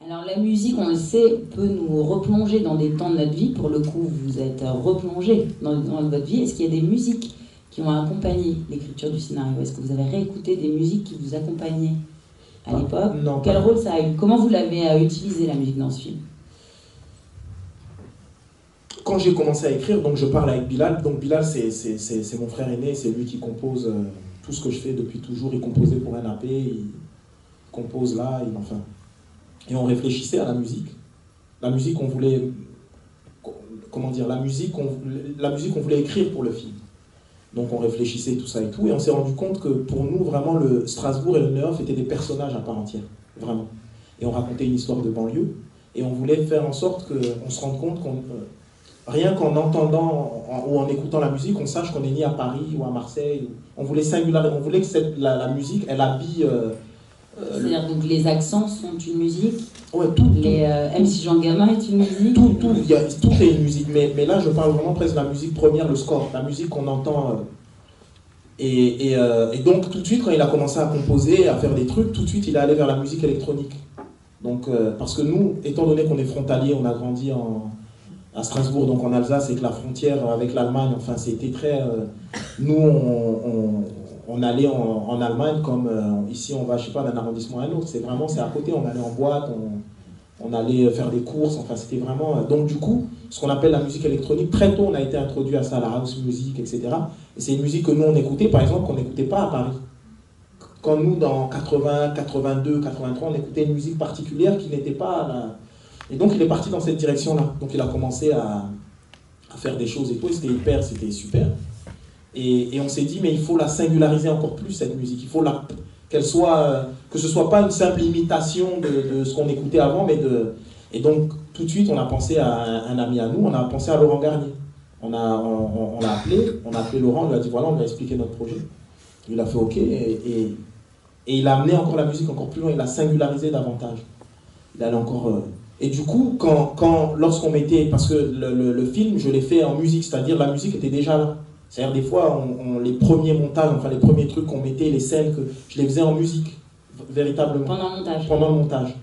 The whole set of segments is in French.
Alors la musique, on le sait, peut nous replonger dans des temps de notre vie. Pour le coup, vous êtes replongé dans votre vie. Est-ce qu'il y a des musiques qui ont accompagné l'écriture du scénario? Est-ce que vous avez réécouté des musiques qui vous accompagnaient à l'époque? Non. Quel rôle ça a eu? Comment vous l'avez utilisé, la musique, dans ce film? Quand j'ai commencé à écrire, donc je parle avec Bilal. Donc Bilal, c'est mon frère aîné, c'est lui qui compose tout ce que je fais depuis toujours. Il composait pour NAP, il compose là, enfin... Et on réfléchissait à la musique. La musique, on voulait... Comment dire? La musique, on voulait écrire pour le film. Donc on réfléchissait tout ça et tout. Et on s'est rendu compte que pour nous, vraiment, le Strasbourg et le Neuf étaient des personnages à part entière. Vraiment. Et on racontait une histoire de banlieue. Et on voulait faire en sorte qu'on se rende compte qu'on... rien qu'en entendant ou en écoutant la musique, on sache qu'on est né à Paris ou à Marseille. On voulait singulariser, on voulait que la musique, elle habille... C'est-à-dire donc les accents sont une musique, ouais, tout. MC Jean Gabin est une musique. Tout est une musique, mais là je parle vraiment presque de la musique première, le score, la musique qu'on entend. Et donc tout de suite, quand il a commencé à composer, à faire des trucs, tout de suite il est allé vers la musique électronique. Donc, parce que nous, étant donné qu'on est frontalier, on a grandi à Strasbourg, donc en Alsace, et que la frontière avec l'Allemagne, enfin c'était très... nous, on allait en Allemagne comme ici on va, je sais pas, d'un arrondissement à un autre. C'est à côté, on allait en boîte, on allait faire des courses, enfin c'était vraiment... donc du coup, ce qu'on appelle la musique électronique, très tôt on a été introduit à ça, la house music, etc. Et c'est une musique que nous on écoutait, par exemple, qu'on n'écoutait pas à Paris. Quand nous, dans 80, 82, 83, on écoutait une musique particulière qui n'était pas... Et donc il est parti dans cette direction-là. Donc il a commencé à faire des choses et tout, et c'était super. Et on s'est dit, mais il faut la singulariser encore plus, cette musique. Il faut qu'elle soit, que ce ne soit pas une simple imitation de ce qu'on écoutait avant, Et donc, tout de suite, on a pensé à un ami à nous, on a pensé à Laurent Garnier. On l'a appelé Laurent, on lui a dit, voilà, on lui a expliqué notre projet. Il a fait OK, et il a amené encore la musique encore plus loin, il l'a singularisé davantage. Il allait encore... Et du coup, lorsqu'on mettait... Parce que le film, je l'ai fait en musique, c'est-à-dire la musique était déjà là. C'est-à-dire des fois, les premiers montages, enfin les premiers trucs qu'on mettait, les scènes, je les faisais en musique, véritablement. Pendant le montage.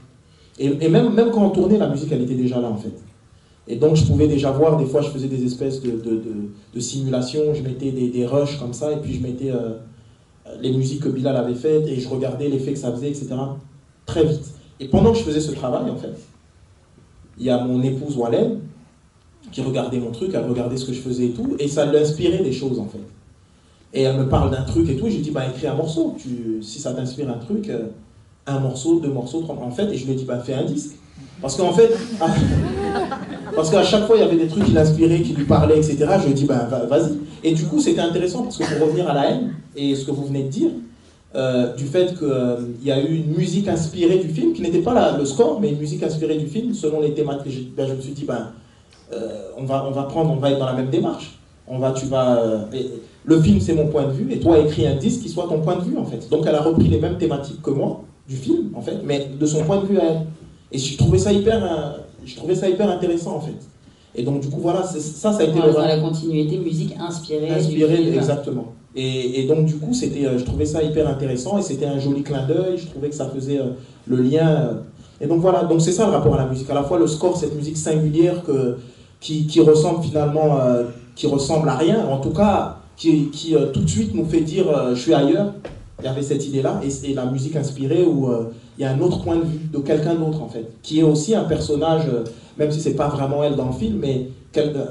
Et même quand on tournait, la musique, elle était déjà là, en fait. Et donc, je pouvais déjà voir, des fois, je faisais des espèces de simulations, je mettais des rushs comme ça, et puis je mettais les musiques que Bilal avait faites, et je regardais l'effet que ça faisait, etc. Très vite. Et pendant que je faisais ce travail, en fait, il y a mon épouse Walène, qui regardait mon truc, elle regardait ce que je faisais et tout, et ça l'inspirait des choses en fait. Et elle me parle d'un truc et tout, et je lui dis, bah écris un morceau, si ça t'inspire un truc, un morceau, 2 morceaux, 3, en fait, et je lui ai dit, bah fais un disque. Parce qu'en fait, parce qu'à chaque fois il y avait des trucs qui l'inspiraient, qui lui parlaient, etc. Je lui ai dit, bah vas-y. Et du coup, c'était intéressant, parce que pour revenir à la haine, et ce que vous venez de dire, du fait qu'il y a eu une musique inspirée du film, qui n'était pas le score, mais une musique inspirée du film, selon les thématiques, je me suis dit, on va être dans la même démarche. Le film, c'est mon point de vue, et toi, écris un disque qui soit ton point de vue, en fait. Donc, elle a repris les mêmes thématiques que moi, du film, en fait, mais de son point de vue à elle. Et je trouvais ça hyper intéressant, en fait. Et donc, du coup, voilà, ça a été... Dans la continuité, musique inspirée du film. Exactement. Et donc, du coup, je trouvais ça hyper intéressant, et c'était un joli clin d'œil, je trouvais que ça faisait le lien... Et donc, voilà, donc c'est ça le rapport à la musique. À la fois, le score, cette musique singulière qui ressemble finalement, qui ressemble à rien, en tout cas, qui tout de suite nous fait dire je suis ailleurs. Il y avait cette idée-là, et la musique inspirée où il y a un autre point de vue de quelqu'un d'autre en fait, qui est aussi un personnage, même si c'est pas vraiment elle dans le film, mais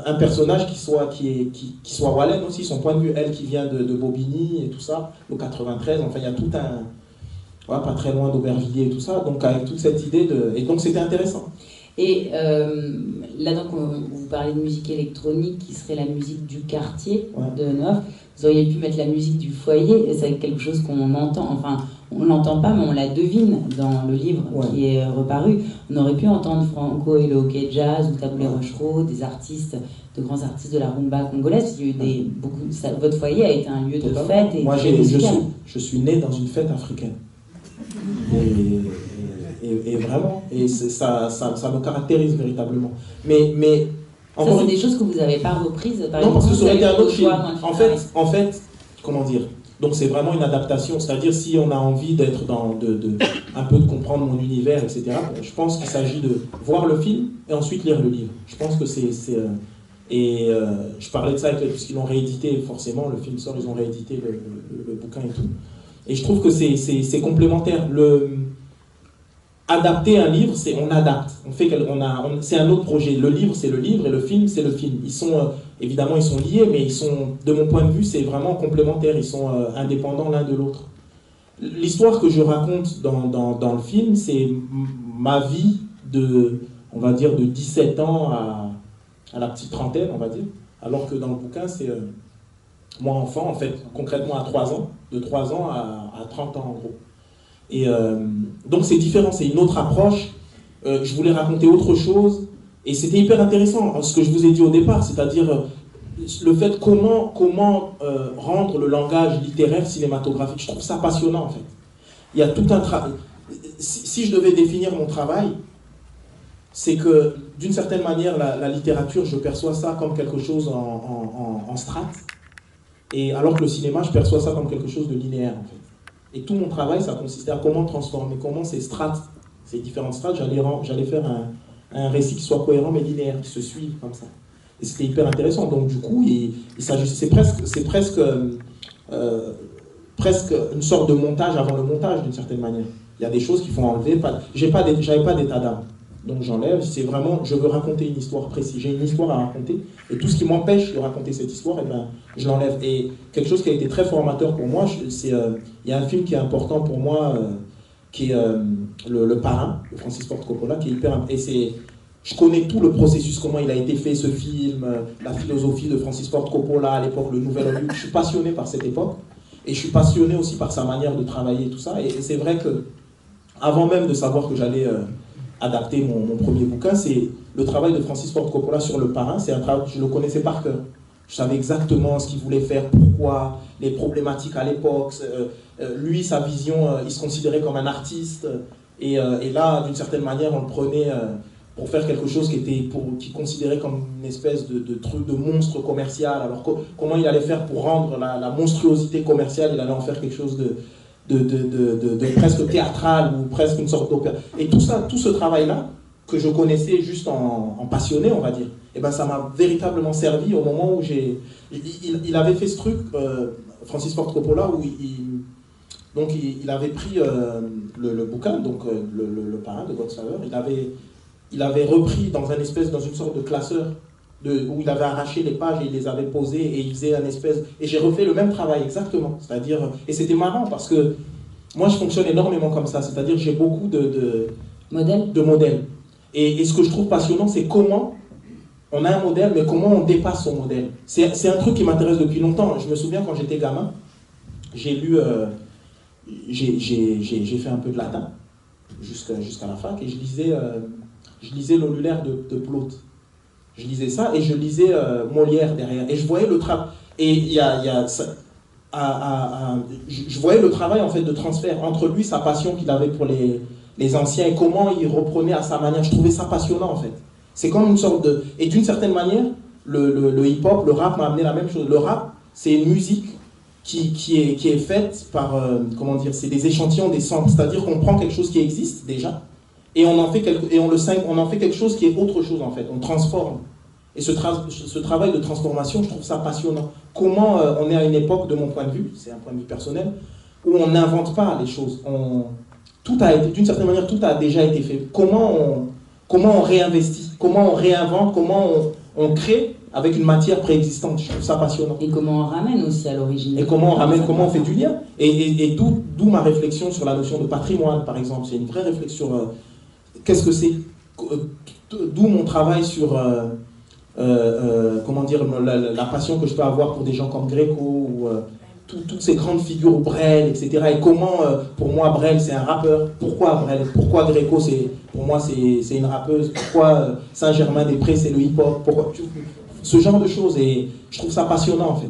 un personnage qui soit Walène aussi, son point de vue, elle qui vient de Bobigny et tout ça, au 93, enfin il y a tout un... Voilà, pas très loin d'Aubervilliers et tout ça, donc avec toute cette idée et donc c'était intéressant. Et là, donc, vous parlez de musique électronique qui serait la musique du quartier de Neuf. Vous auriez pu mettre la musique du foyer, et c'est quelque chose qu'on entend, enfin, on l'entend pas, mais on la devine dans le livre qui est reparu. On aurait pu entendre Franco et le hockey jazz, ou Taboulé Rochereau, des artistes, de grands artistes de la rumba congolaise. Il y a eu votre foyer a été un lieu de fête et je suis né dans une fête africaine. Et vraiment, et ça me caractérise véritablement. Mais ça, c'est des choses que vous n'avez pas reprises, par non, exemple, parce que ça aurait été un autre film. En fait, comment dire, Donc c'est vraiment une adaptation, c'est-à-dire si on a envie d'être un peu de comprendre mon univers, etc., je pense qu'il s'agit de voir le film et ensuite lire le livre. Je pense que je parlais de ça avec puisqu'ils l'ont réédité, forcément, le film sort, ils ont réédité le bouquin et tout. Et je trouve que c'est complémentaire. Adapter un livre, on adapte. C'est un autre projet. Le livre, c'est le livre et le film, c'est le film. Évidemment, ils sont liés, mais de mon point de vue, c'est vraiment complémentaire. Ils sont indépendants l'un de l'autre. L'histoire que je raconte dans le film, c'est ma vie on va dire, de 17 ans à la petite trentaine, on va dire. Alors que dans le bouquin, c'est moi enfant, en fait, concrètement à 3 ans, de 3 ans à 30 ans en gros. Et donc c'est différent, c'est une autre approche. Je voulais raconter autre chose et c'était hyper intéressant ce que je vous ai dit au départ, c'est-à-dire le fait comment rendre le langage littéraire cinématographique. Je trouve ça passionnant en fait. Il y a tout un travail. Si je devais définir mon travail, c'est que d'une certaine manière la littérature, je perçois ça comme quelque chose en strates, et alors que le cinéma, je perçois ça comme quelque chose de linéaire en fait. Et tout mon travail, ça consistait à comment transformer, comment ces strates, ces différentes strates, j'allais faire un récit qui soit cohérent mais linéaire, qui se suive comme ça. Et c'était hyper intéressant. Donc du coup, c'est presque une sorte de montage avant le montage d'une certaine manière. Il y a des choses qu'il faut enlever. J'avais pas d'état d'âme. Donc j'enlève, c'est vraiment, je veux raconter une histoire précise, j'ai une histoire à raconter, et tout ce qui m'empêche de raconter cette histoire, eh ben, je l'enlève. Et quelque chose qui a été très formateur pour moi, il y a un film qui est important pour moi, qui est le Parrain, de Francis Ford Coppola, qui est hyper... Je connais tout le processus, comment il a été fait ce film, la philosophie de Francis Ford Coppola à l'époque, le Nouvel Hollywood. Je suis passionné par cette époque, et je suis passionné aussi par sa manière de travailler, tout ça. Et c'est vrai que, avant même de savoir que j'allais... adapter mon premier bouquin, c'est le travail de Francis Ford Coppola sur Le Parrain. C'est un travail, je le connaissais par cœur. Je savais exactement ce qu'il voulait faire, pourquoi, les problématiques à l'époque. Lui, sa vision, il se considérait comme un artiste. Et là, d'une certaine manière, on le prenait pour faire quelque chose qu'il considérait comme une espèce de truc, de monstre commercial. Alors comment il allait faire pour rendre la monstruosité commerciale? Il allait en faire quelque chose de presque théâtral ou presque une sorte d'opéra. Et tout ce travail-là, que je connaissais juste en passionné, on va dire, et ben ça m'a véritablement servi au moment où il avait fait ce truc, Francis Ford Coppola, où il avait pris le bouquin, donc le Parrain de Godfather, il avait repris dans une sorte de classeur, où il avait arraché les pages et il les avait posées et il faisait et j'ai refait le même travail exactement, c'est-à-dire, et c'était marrant parce que moi je fonctionne énormément comme ça, c'est-à-dire j'ai beaucoup de modèles. Et ce que je trouve passionnant, c'est comment on a un modèle, mais comment on dépasse son modèle. C'est un truc qui m'intéresse depuis longtemps. Je me souviens quand j'étais gamin, j'ai lu, j'ai fait un peu de latin jusqu'à la fac, et je lisais l'Olulaire de Plaute. Je lisais ça et je lisais Molière derrière. Et je voyais le travail. Et je voyais le travail en fait de transfert entre lui, sa passion qu'il avait pour les anciens et comment il reprenait à sa manière. Je trouvais ça passionnant en fait. C'est comme une sorte de... Et d'une certaine manière, le hip-hop, le rap m'a amené la même chose. Le rap, c'est une musique qui est faite par... comment dire, c'est des échantillons, des samples. C'est-à-dire qu'on prend quelque chose qui existe déjà et on en fait quelque chose qui est autre chose en fait. On transforme. Et ce travail de transformation, je trouve ça passionnant. Comment on est à une époque, de mon point de vue, c'est un point de vue personnel, où on n'invente pas les choses. D'une certaine manière, tout a déjà été fait. Comment on réinvestit, comment on réinvente, comment on crée avec une matière préexistante. Je trouve ça passionnant. Et comment on ramène aussi à l'origine. Et comment on fait du lien. Et d'où ma réflexion sur la notion de patrimoine, par exemple. C'est une vraie réflexion sur qu'est-ce que c'est. D'où mon travail sur... comment dire, la passion que je peux avoir pour des gens comme Gréco ou toutes ces grandes figures, Brel, etc. Et comment, pour moi, Brel, c'est un rappeur. Pourquoi Brel? Pourquoi Gréco, pour moi, c'est une rappeuse? Pourquoi Saint-Germain-des-Prés, c'est le hip-hop? Ce genre de choses. Et je trouve ça passionnant, en fait.